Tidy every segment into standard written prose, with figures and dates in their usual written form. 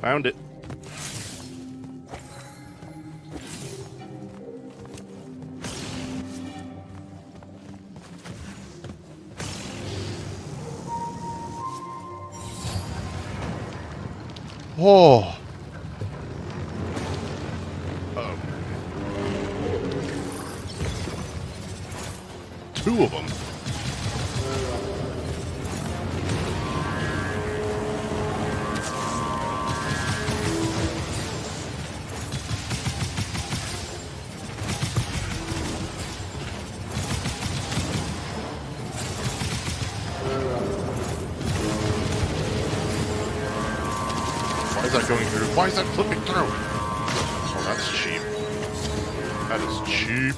Found it. Oh. Uh-oh. Two of them. Why is that going through? Why is that flipping through? Oh, that's cheap. That is cheap.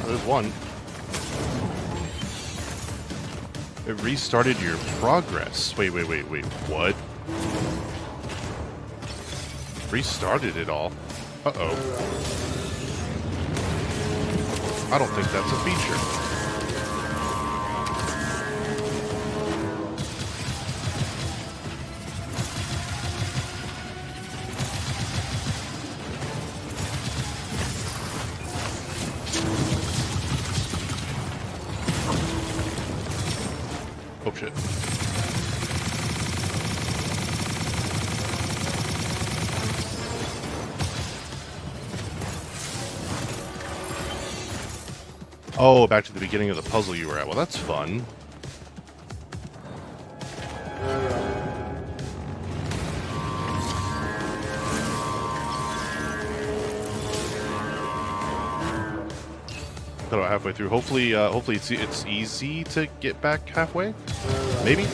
There's one. It restarted your progress. Wait, what? Restarted it all? Uh-oh. I don't think that's a feature. Oh shit. Oh, back to the beginning of the puzzle you were at. Well, that's fun. Got about halfway through. Hopefully it's easy to get back halfway. Maybe.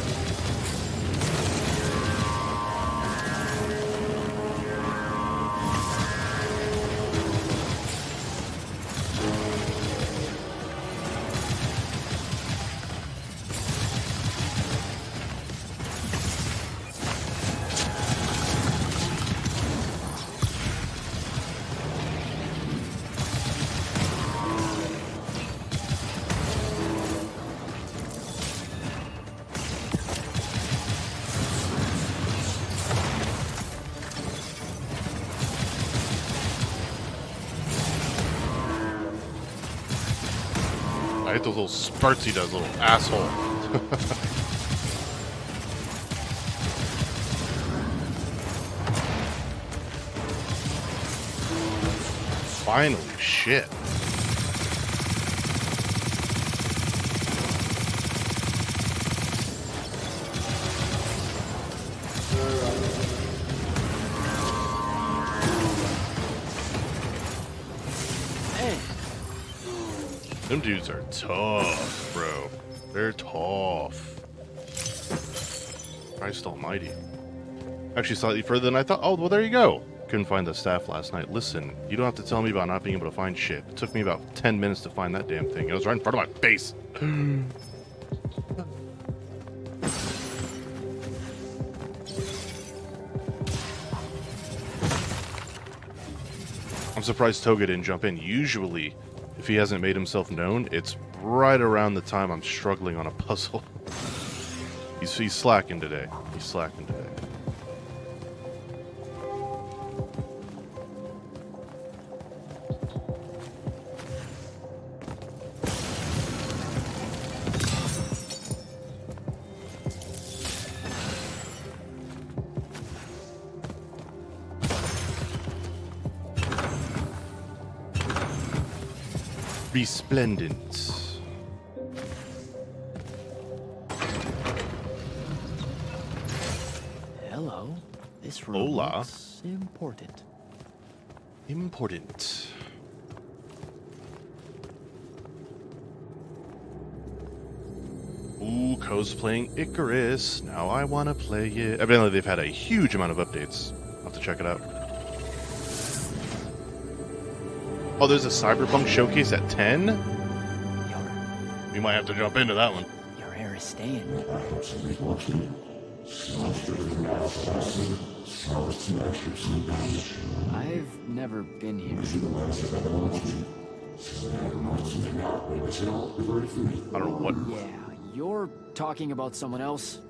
I hate those little spurts he does, little asshole. Finally, shit. Them dudes are tough, bro. They're tough. Christ almighty. Actually, slightly further than I thought. Oh, well, there you go. Couldn't find the staff last night. Listen, you don't have to tell me about not being able to find shit. It took me about 10 minutes to find that damn thing. It was right in front of my face. I'm surprised Toga didn't jump in. Usually, if he hasn't made himself known, it's right around the time I'm struggling on a puzzle. He's slacking today. He's slacking today. Resplendent. Hello. This room Hola. looks important. Important. Ooh, cosplaying Icarus. Now I want to play it. Evidently, they've had a huge amount of updates. I'll have to check it out. Oh, there's a Cyberpunk showcase at 10? We might have to jump into that one. Your hair is staying. I've never been here. I don't know what. Yeah, you're talking about someone else.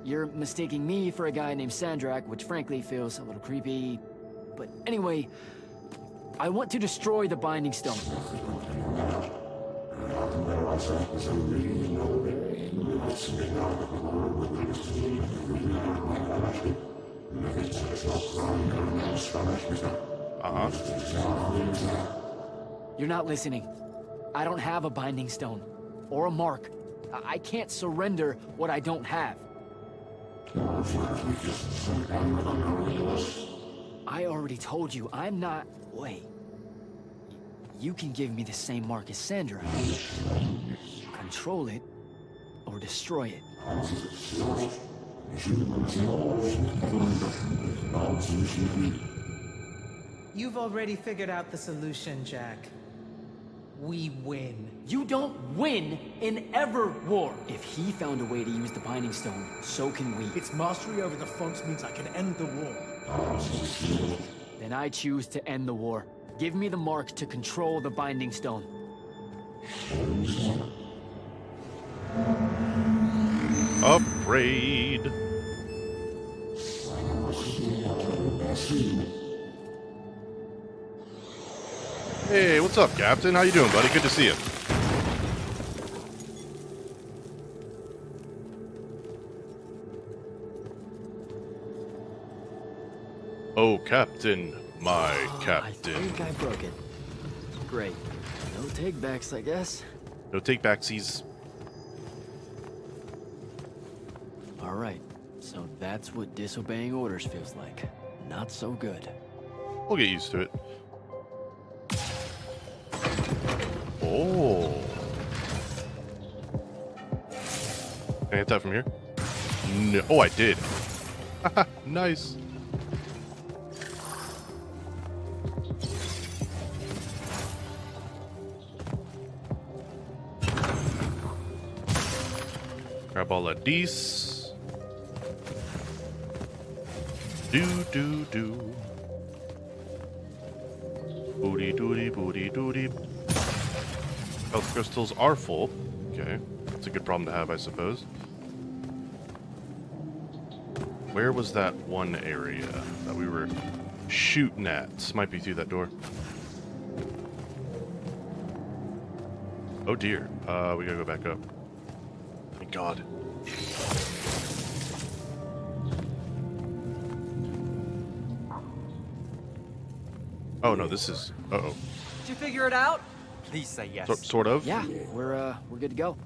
You're mistaking me for a guy named Sandrak, which frankly feels a little creepy. But anyway, I want to destroy the Binding Stone. You're not listening. I don't have a Binding Stone. Or a mark. I can't surrender what I don't have. I already told you, I'm not... Wait. You can give me the same mark as Sandra. Control it, or destroy it. You've already figured out the solution, Jack. We win. You don't win in ever war. If he found a way to use the Binding Stone, so can we. Its mastery over the fonts means I can end the war. Then I choose to end the war. Give me the mark to control the Binding Stone. Upgrade. Hey, what's up, Captain? How you doing, buddy? Good to see you. Oh, Captain, my Captain. I think I broke it. Great. No takebacks, I guess. No take-backsies. All right. So that's what disobeying orders feels like. Not so good. We'll get used to it. Oh. Can I hit that from here? No. Oh, I did. Nice. Grab all of these. Do. Booty doody booty doody. Health crystals are full. Okay. That's a good problem to have, I suppose. Where was that one area that we were shooting at? This might be through that door. Oh dear. We gotta go back up. Thank God. Oh no, this is... Uh-oh. Did you figure it out? Please say yes. Sort of? Yeah, we're good to go.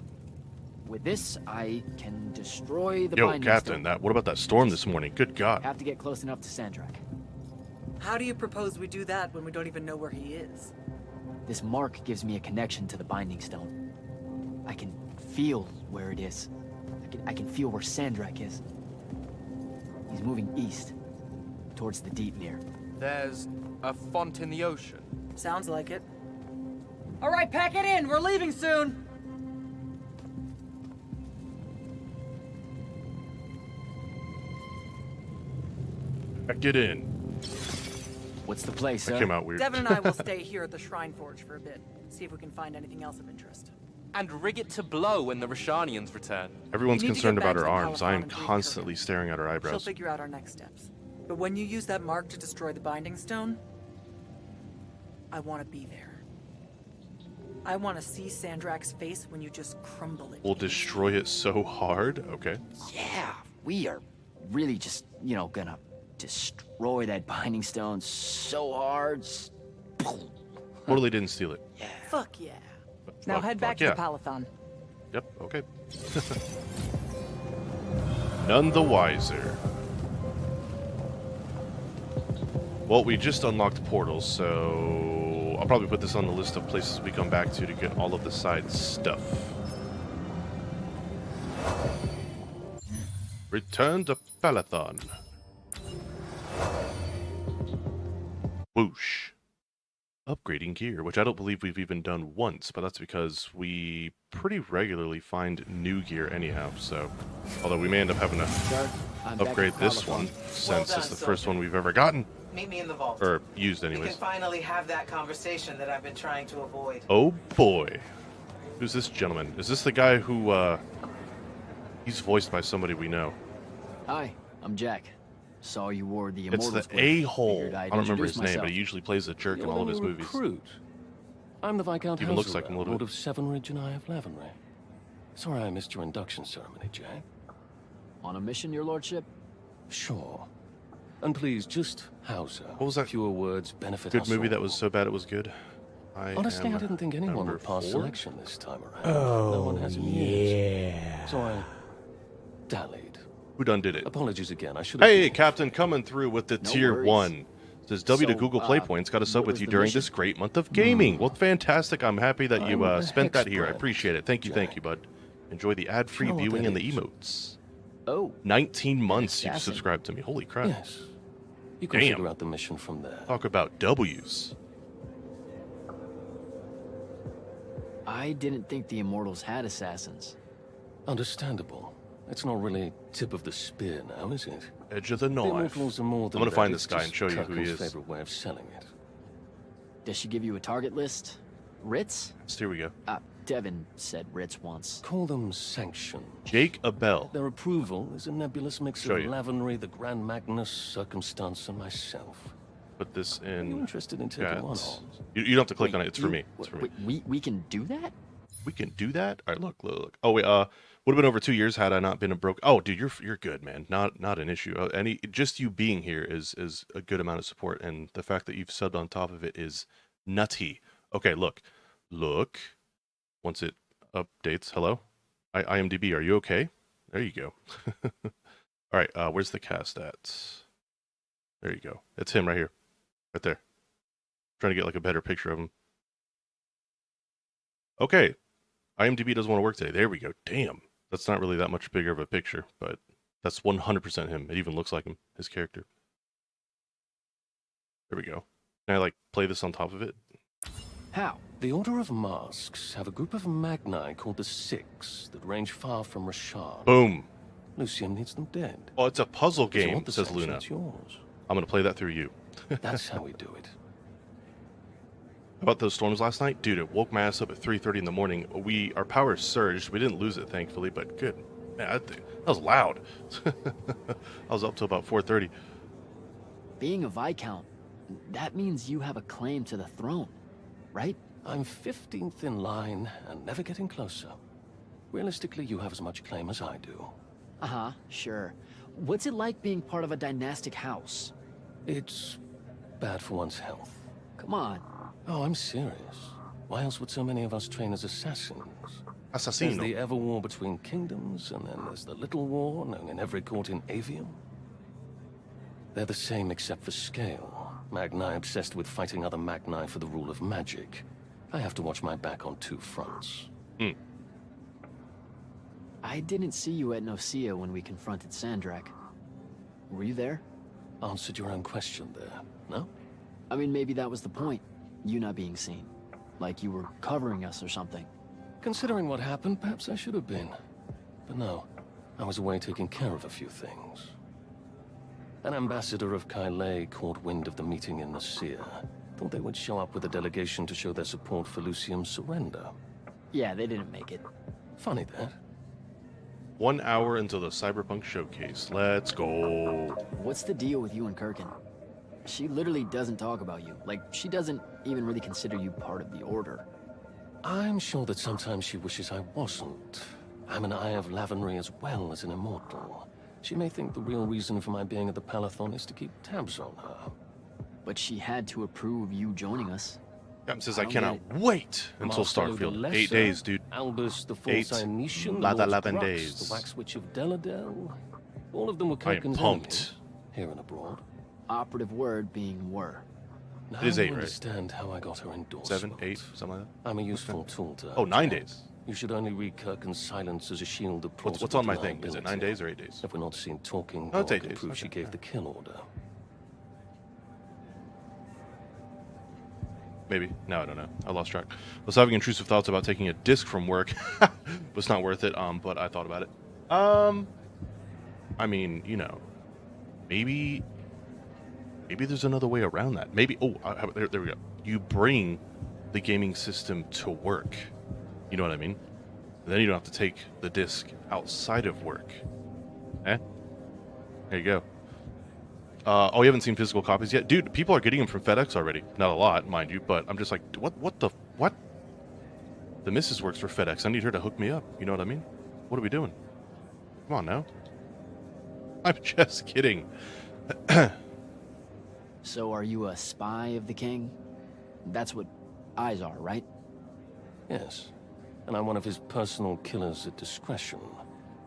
With this, I can destroy the Yo, Binding Captain, Stone. what about that storm this morning? Good God. Have to get close enough to Sandrak. How do you propose we do that when we don't even know where he is? This mark gives me a connection to the Binding Stone. I can feel where it is. I can feel where Sandrak is. He's moving east, towards the deep mirror. There's a font in the ocean. Sounds like it. All right, pack it in. We're leaving soon. Pack it in. What's the place, That sir? came out weird. Devin and I will stay here at the Shrine Forge for a bit. See if we can find anything else of interest. And rig it to blow when the Rashanians return. Everyone's We need to concerned get back about her to the arms. I am Palathon and brief constantly Kirby. staring at her She'll eyebrows. figure out our next steps. But when you use that mark to destroy the Binding Stone, I want to be there. I want to see Sandrak's face when you just crumble it. We'll destroy it so hard. Okay. Yeah, we are really just, gonna destroy that Binding Stone so hard. Totally didn't steal it. Yeah. Fuck yeah. But- Now well, head back fuck to yeah. the Palathon. Yep, okay. None the wiser. Well, we just unlocked portals, so I'll probably put this on the list of places we come back to get all of the side stuff. Return to Palathon. Whoosh. Upgrading gear, which I don't believe we've even done once, but that's because we pretty regularly find new gear anyhow, so... Although we may end up having to Sir, I'm back upgrade at this Palathon. one, since done, it's the Silver. first one we've ever gotten. Meet me in the vault. Or used, We can anyways. finally have that conversation that I've been trying to avoid. Oh boy. Who's this gentleman? Is this the guy who, he's voiced by somebody we know? Hi, I'm Jack. Saw you wore the It's Immortals the clip. a-hole. Figured I I'd don't remember introduce his name, but myself. he usually plays a jerk in You're all of the his new movies. recruit. I'm the Viscount Even looks like him a little Lord bit. of Sevenridge and I of Lavenry. Sorry I missed your induction ceremony, Jack. On a mission, your lordship? Sure. And please, just Hauser. What was that Fewer words benefit Good us movie all. that was so bad it was good. Honestly, I didn't think anyone number would pass 4? selection this time around. No one has in years. So I dallied. Who done did it? Apologies again. I should have. Hey, Captain, coming through with the No tier worries. 1. Says W to So, Google Play Points. Got a sub what with was you the during mission? this great month of gaming. Well, fantastic. I'm happy that you I'm a spent that hex here. I brat, appreciate it. Thank you, Jack. bud. Enjoy the ad-free You know what viewing that and the is? emotes. Oh, 19 months you've assassin. subscribed to me. Holy crap. Yes. You can Damn. figure out the mission from there. Talk about W's. I didn't think the Immortals had assassins. Understandable. It's not really tip of the spear now, is it? Edge of the The knife. Immortals are more than I'm gonna that. find It's this guy and just show you who he Kirkman's is. favorite way of selling it. Does she give you a target list? Ritz? So here we go. Devin said Ritz once. Call them sanctions. Jake Abel. Their approval is a nebulous mix Show of you. Lavenry, the Grand Magnus, Circumstance, and myself. Put this Are you in interested in taking one chat. on? You don't have to click Wait, on it. It's for you- me. It's for me. Wait, we can do that? We can do that. All right, look. Oh wait, would have been over 2 years had I not been a broke. Oh, dude, you're good, man. Not an issue. Just you being here is a good amount of support, and the fact that you've subbed on top of it is nutty. Okay, look. Once it updates, hello, IMDb. Are you okay? There you go. All right, where's the cast at? There you go. It's him right here, right there. Trying to get like a better picture of him. Okay. IMDb doesn't want to work today. There we go. Damn. That's not really that much bigger of a picture, but that's 100% him. It even looks like him, his character. There we go. Can I, like, play this on top of it? How? The Order of Masks have a group of Magni called the Six that range far from Rasharn. Boom. Lucian needs them dead. Oh, it's a puzzle If you game, want the says sanction, Luna. it's yours. I'm going to play that through you. That's how we do it. How about those storms last night? Dude, it woke my ass up at 3:30 in the morning. Our power surged. We didn't lose it, thankfully, but good. Man, that was loud. I was up till about 4:30. Being a Viscount, that means you have a claim to the throne, right? I'm 15th in line and never getting closer. Realistically, you have as much claim as I do. Uh-huh, sure. What's it like being part of a dynastic house? It's bad for one's health. Come on. Oh, I'm serious. Why else would so many of us train as assassins? There's Assassino. the ever war between kingdoms, and then there's the little war known in every court in Avium. They're the same except for scale. Magni obsessed with fighting other Magni for the rule of magic. I have to watch my back on 2 fronts. I didn't see you at Nocia when we confronted Sandrak. Were you there? Answered your own question there, no? I mean, maybe that was the point. You not being seen. Like you were covering us or something. Considering what happened, perhaps I should have been. But no, I was away taking care of a few things. An ambassador of Kylay caught wind of the meeting in Nicaea. Thought they would show up with a delegation to show their support for Lucium's surrender. Yeah, they didn't make it. Funny that. 1 hour until the Cyberpunk showcase. Let's go. What's the deal with you and Kirkin? She literally doesn't talk about you. Like, she doesn't even really consider you part of the Order. I'm sure that sometimes she wishes I wasn't. I'm an Eye of Lavenry as well as an immortal. She may think the real reason for my being at the Palathon is to keep tabs on her. But she had to approve you joining us. Captain says I I don't cannot get wait until Marcelo the Starfield. Lesser, 8 days, dude. Albus the 8 False-Initian, Lada Lord Lavan Grux, days. the Wax Witch of Deladel. All of them were I am Kirkin's pumped. enemies, here and abroad. operative word being were. Now It is you 8, right? understand how I got her endorsement. 7, 8, something like that. I'm a useful tool to her. Oh, 9 Jack. days. You should only read Kirk's silence as a shield of plausible What's on my thing? Is it 9 deniability. days or 8 days? If we're not seen talking, Oh, it's no 8 one can days. prove she Okay, gave the kill order. Maybe. No, I don't know. I lost track. I was having intrusive thoughts about taking a disc from work. Was not worth it, but I thought about it. I mean, you know, maybe there's another way around that. Maybe, there we go. You bring the gaming system to work. You know what I mean? And then you don't have to take the disc outside of work. Eh? There you go. Oh, you haven't seen physical copies yet? Dude, people are getting them from FedEx already. Not a lot, mind you, but I'm just like, what? The missus works for FedEx. I need her to hook me up. You know what I mean? What are we doing? Come on now. I'm just kidding. So are you a spy of the king? That's what eyes are, right? Yes, and I'm one of his personal killers at discretion,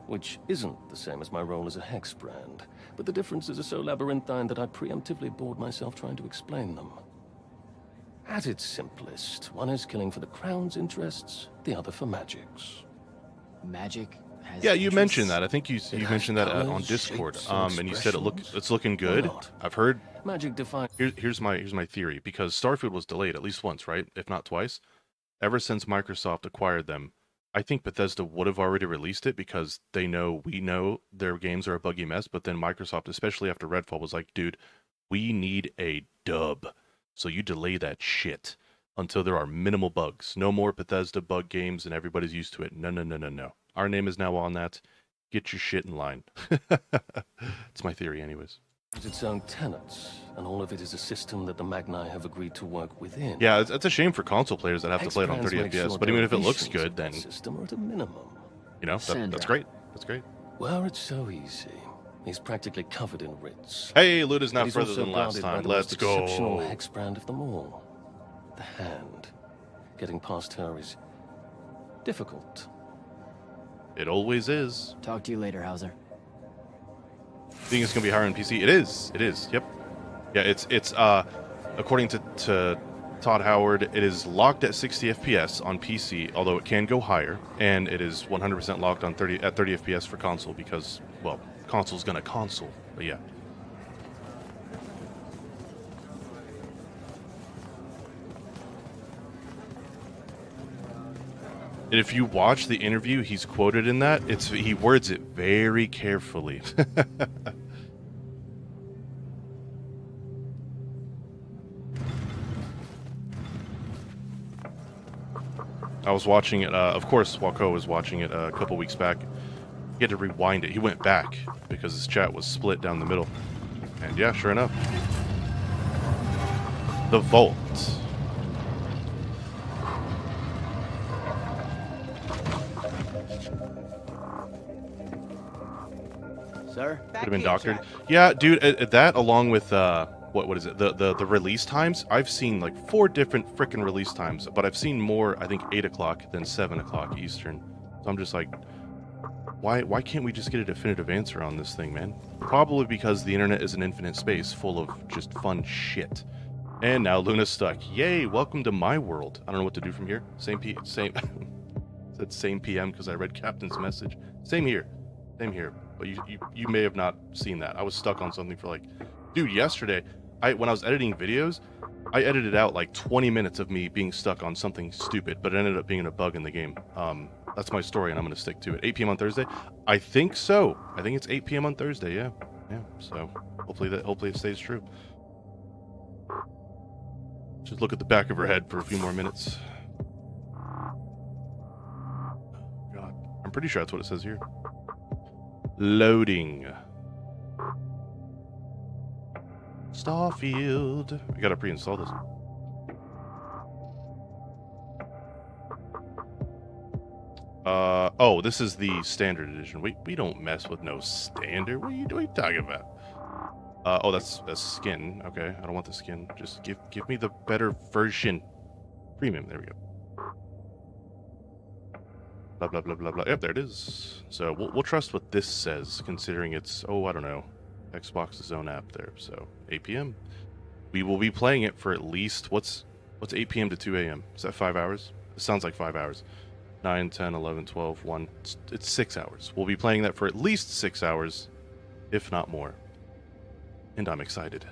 which isn't the same as my role as a hex brand, but the differences are so labyrinthine that I preemptively bored myself trying to explain them. At its simplest, one is killing for the crown's interests, the other for magic's. Magic has Yeah, you interests? mentioned that. I think you has mentioned that on colours, Discord. shapes, and And you said expressions. it's looking Or good. not. I've heard. Magic defines Here's my theory, because Starfield was delayed at least once, right? If not twice. Ever since Microsoft acquired them, I think Bethesda would have already released it because we know their games are a buggy mess. But then Microsoft, especially after Redfall, was like, dude, we need a dub, so you delay that shit until there are minimal bugs. No more Bethesda bug games, and everybody's used to it. No. Our name is now on that. Get your shit in line. It's my theory, anyways. its own tenets, and all of it is a system that the Magni have agreed to work within. Yeah, it's a shame for console players that have to play it on 30 Hex brands make FPS. sure But even if it looks derivations good, of then that system are at a minimum. you know that's Sandra. great. That's great. Were it so easy, he's practically covered in writs. Hey, loot is But not he's further also than last guarded by time. the Let's most exceptional go. hex brand of them all, the Hand. Getting past her is difficult. It always is. Talk to you later, Hauser. Think it's gonna be higher on PC? It is. It is. Yep. Yeah. It's according to Todd Howard, it is locked at 60 FPS on PC, although it can go higher, and it is 100% locked on 30 FPS for console because, well, console's gonna console. But yeah. And if you watch the interview, he's quoted in that. He words it very carefully. I was watching it. Of course, Wako was watching it a couple weeks back. He had to rewind it. He went back because his chat was split down the middle. And yeah, sure enough, the vault. Sir? Could have been doctored. Yeah, dude, that along with what is it? The release times. I've seen like 4 different freaking release times, but I've seen more. I think 8 o'clock than 7 o'clock Eastern. So I'm just like, why can't we just get a definitive answer on this thing, man? Probably because the internet is an infinite space full of just fun shit. And now Luna's stuck. Yay! Welcome to my world. I don't know what to do from here. Same. Said same PM because I read Captain's message. Same here. But you may have not seen that. I was stuck on something for like, dude, yesterday, when I was editing videos, I edited out like 20 minutes of me being stuck on something stupid, but it ended up being a bug in the game. That's my story, and I'm going to stick to it. 8 p.m. on Thursday? I think so. I think it's 8 p.m. on Thursday, yeah. So hopefully it stays true. Just look at the back of her head for a few more minutes. God, I'm pretty sure that's what it says here. Loading. Starfield. I gotta pre-install this. Oh, this is the standard edition. We don't mess with no standard. What are you talking about? Oh, that's skin. Okay, I don't want the skin. Just give me the better version. Premium. There we go. Blah blah blah blah blah. Yep, there it is. So we'll trust what this says, considering it's I don't know, Xbox's own app there. So 8 p.m. We will be playing it for at least what's 8 p.m. to 2 a.m. Is that 5 hours? It sounds like 5 hours. 9, 10, 11, 12, 1. It's 6 hours. We'll be playing that for at least 6 hours, if not more. And I'm excited.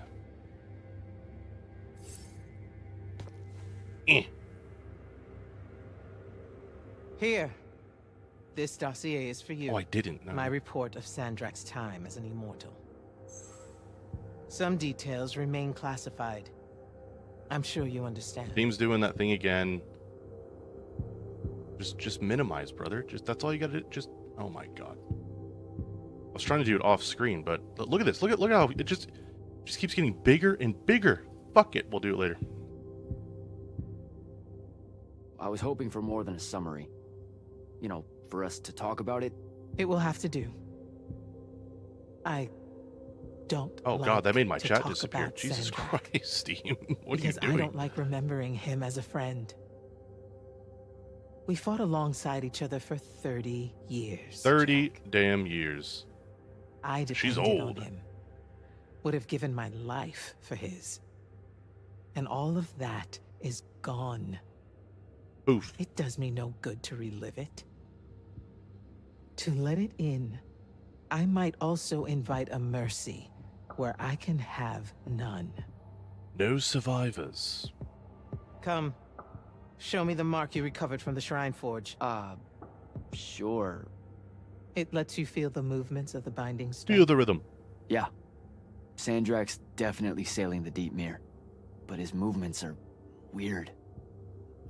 Here. This dossier is for you. Oh, I didn't know. My report of Sandrak's time as an immortal. Some details remain classified. I'm sure you understand. Team's doing that thing again. Just minimize, brother. That's all you gotta do. Oh my god. I was trying to do it off screen, but look at this. Look at how it just keeps getting bigger and bigger. Fuck it. We'll do it later. I was hoping for more than a summary. You know, for us to talk about it. It will have to do. I don't. Oh god, that made my chat talk disappear. about Jesus Sandrak, Christ, Steam. What because are you doing? I don't like remembering him as a friend. We fought alongside each other for 30 years. 30 Jack. damn years. I depended She's on old. him. Would have given my life for his. And all of that is gone. Oof. It does me no good to relive it. To let it in, I might also invite a mercy where I can have none. No survivors. Come, show me the mark you recovered from the Shrine Forge. Sure. It lets you feel the movements of the binding stone. Feel the rhythm. Yeah. Sandrak's definitely sailing the deep mirror. But his movements are weird.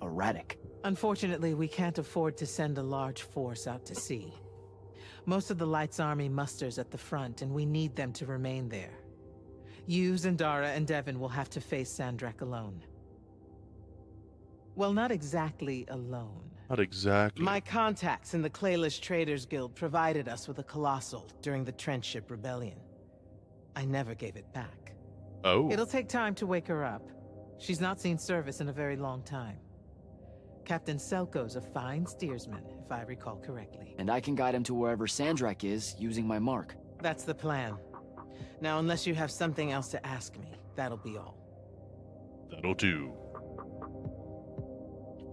Erratic. Unfortunately, we can't afford to send a large force out to sea. Most of the Light's army musters at the front, and we need them to remain there. You, Zendara, and Devon will have to face Sandrak alone. Well, not exactly alone. Not exactly. My contacts in the Clayless Traders Guild provided us with a Colossal during the Trenchship Rebellion. I never gave it back. Oh. It'll take time to wake her up. She's not seen service in a very long time. Captain Selko's a fine steersman, if I recall correctly. And I can guide him to wherever Sandrak is using my mark. That's the plan. Now, unless you have something else to ask me, that'll be all. That'll do.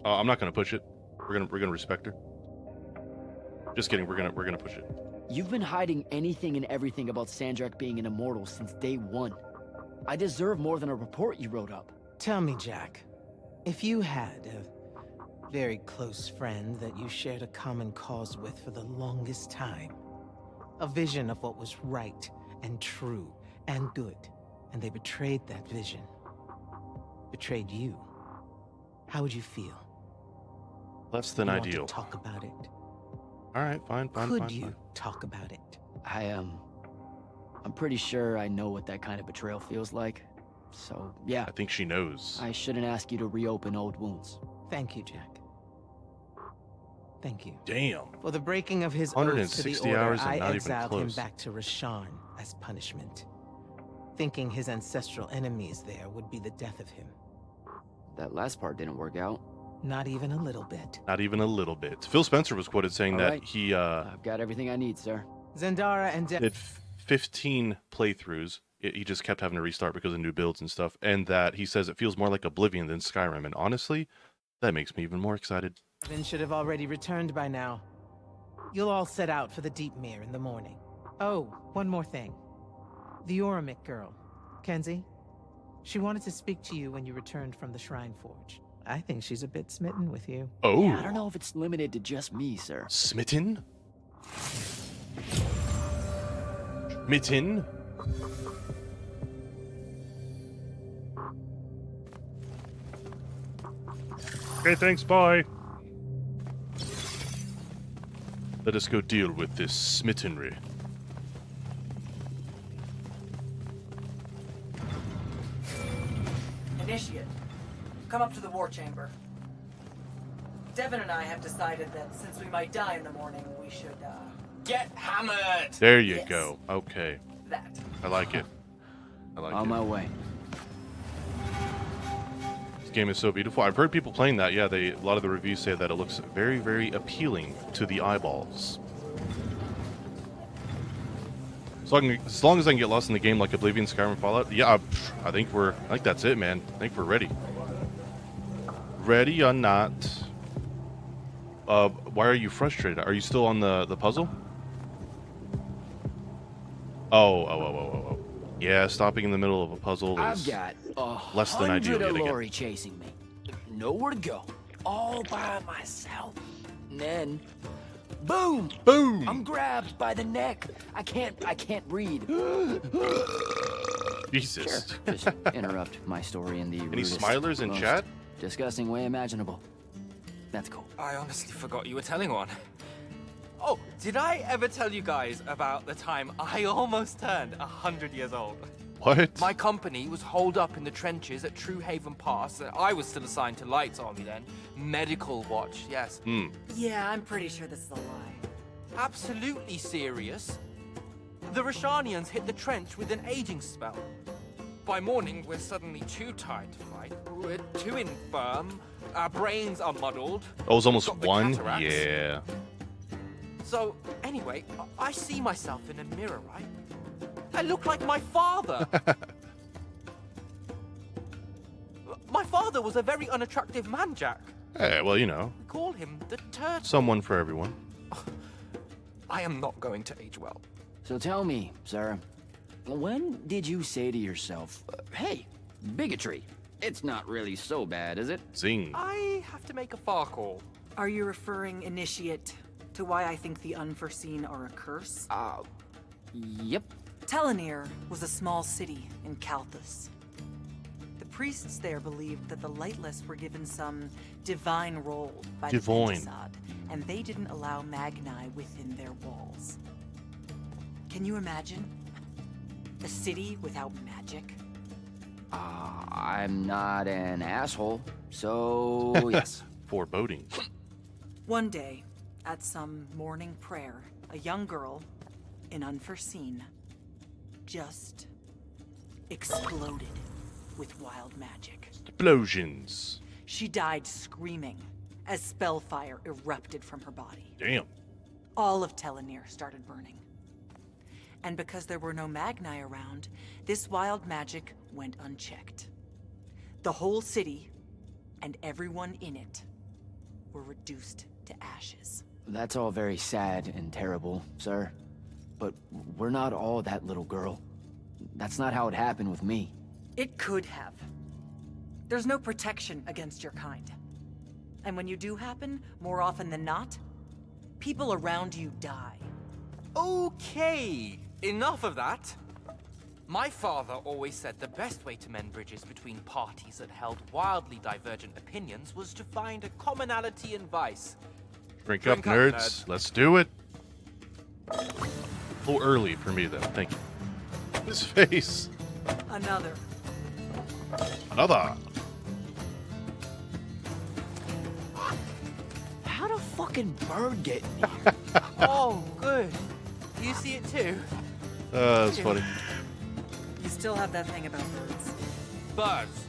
I'm not gonna push it. We're gonna respect her. Just kidding. We're gonna push it. You've been hiding anything and everything about Sandrak being an immortal since day one. I deserve more than a report you wrote up. Tell me, Jack, if you had a very close friend that you shared a common cause with for the longest time, a vision of what was right and true and good, and they betrayed that vision, betrayed you, how would you feel? Less than You want ideal. to talk about it? All right, fine. Could you talk about it? I'm pretty sure I know what that kind of betrayal feels like. So, yeah, I think she knows. I shouldn't ask you to reopen old wounds. Thank you, Jack. Thank you. Damn. For the breaking of his oath to the 160 Order, hours and I not even exiled him close. back to Rasharn as punishment, thinking his ancestral enemies there would be the death of him. That last part didn't work out. Not even a little bit. Not even a little bit. Phil Spencer was quoted saying All that right. he I've got everything I need, sir. Zendara and did 15 playthroughs. He just kept having to restart because of new builds and stuff. And that he says it feels more like Oblivion than Skyrim. And honestly, that makes me even more excited. Devon should have already returned by now. You'll all set out for the Deep Mere in the morning. Oh, one more thing. The Oromik girl, Kenzie. She wanted to speak to you when you returned from the Shrine Forge. I think she's a bit smitten with you. Oh. Yeah, I don't know if it's limited to just me, sir. Smitten? Mitten? Okay, thanks, bye. Let us go deal with this smittenry. Initiate, come up to the war chamber. Devon and I have decided that since we might die in the morning, we should, Get hammered! There you Yes. go. Okay. that. I like it. I like On it. my way. This game is so beautiful. I've heard people playing that. Yeah, a lot of the reviews say that it looks very, very appealing to the eyeballs. As long as I can get lost in the game like Oblivion, Skyrim, Fallout, yeah, I think that's it, man. I think we're ready. Ready or not? Why are you frustrated? Are you still on the puzzle? Oh. Yeah, stopping in the middle of a puzzle I've is got less than ideal 100 yet of again. Lori chasing me. Nowhere to go. All by myself. And then, boom! Boom! I'm grabbed by the neck. I can't breathe. Jesus. Sure, just interrupt my story in the Any rudest, smilers in most chat? disgusting way imaginable. That's cool. I honestly forgot you were telling one. Oh, did I ever tell you guys about the time I almost turned 100 years old? What? My company was holed up in the trenches at True Haven Pass, and I was still assigned to Lights Army then. Medical watch, yes. Yeah, I'm pretty sure this is a lie. Absolutely serious. The Rashanians hit the trench with an aging spell. By morning, we're suddenly too tired to fight. We're too infirm. Our brains are muddled. Oh, it was almost Got the one? cataracts. Yeah. So, anyway, I see myself in a mirror, right? I look like my father. My father was a very unattractive man, Jack. Hey, well, you know, We call him the Turtle. someone for everyone. I am not going to age well. So tell me, Sarah, when did you say to yourself, hey, bigotry, it's not really so bad, is it? Zing. I have to make a far call. Are you referring, Initiate, to why I think the unforeseen are a curse? Yep. Telenir was a small city in Kalthus. The priests there believed that the Lightless were given some divine role by the Divine. Pentasod, and they didn't allow Magni within their walls. Can you imagine? A city without magic? I'm not an asshole, so yes. Foreboding. One day, at some morning prayer, a young girl, in Unforeseen, just exploded with wild magic. Explosions. She died screaming as spellfire erupted from her body. Damn. All of Telenir started burning. And because there were no Magni around, this wild magic went unchecked. The whole city, and everyone in it, were reduced to ashes. That's all very sad and terrible, sir. But we're not all that little girl. That's not how it happened with me. It could have. There's no protection against your kind. And when you do happen, more often than not, people around you die. Okay, enough of that. My father always said the best way to mend bridges between parties that held wildly divergent opinions was to find a commonality in vice. Drink up, nerds. Let's do it. A little early for me, though. Thank you. His face. Another. Another. How'd a fucking bird get in here? Oh, good. You see it too? That's funny. You still have that thing about birds. Birds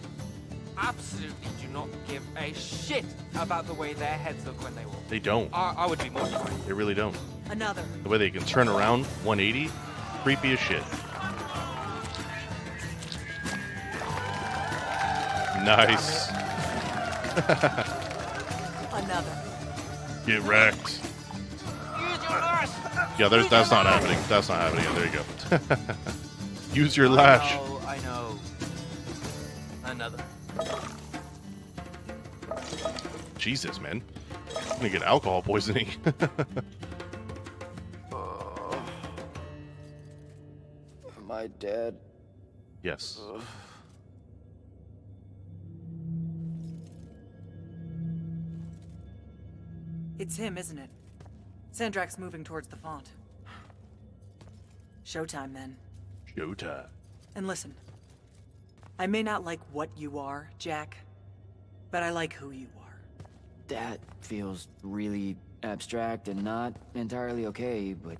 absolutely do not give a shit about the way their heads look when they walk. They don't. I would be mortified. They really don't. Another. The way they can turn around 180, creepy as shit. Nice. Another. Get wrecked. Yeah, that's not happening. That's not happening. There you go. Use your lash. I know. Another. Jesus, man. I'm gonna get alcohol poisoning. Am I dead? Yes. It's him, isn't it? Sandrak's moving towards the font. Showtime, then. Showtime. And listen, I may not like what you are, Jack, but I like who you are. That feels really abstract and not entirely okay, but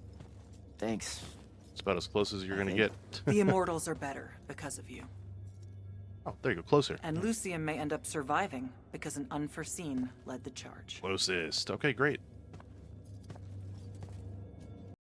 thanks. It's about as close as you're gonna get. The Immortals are better because of you. Oh, there you go. Closer. And Lucian may end up surviving because an unforeseen led the charge. Closest. Okay, great.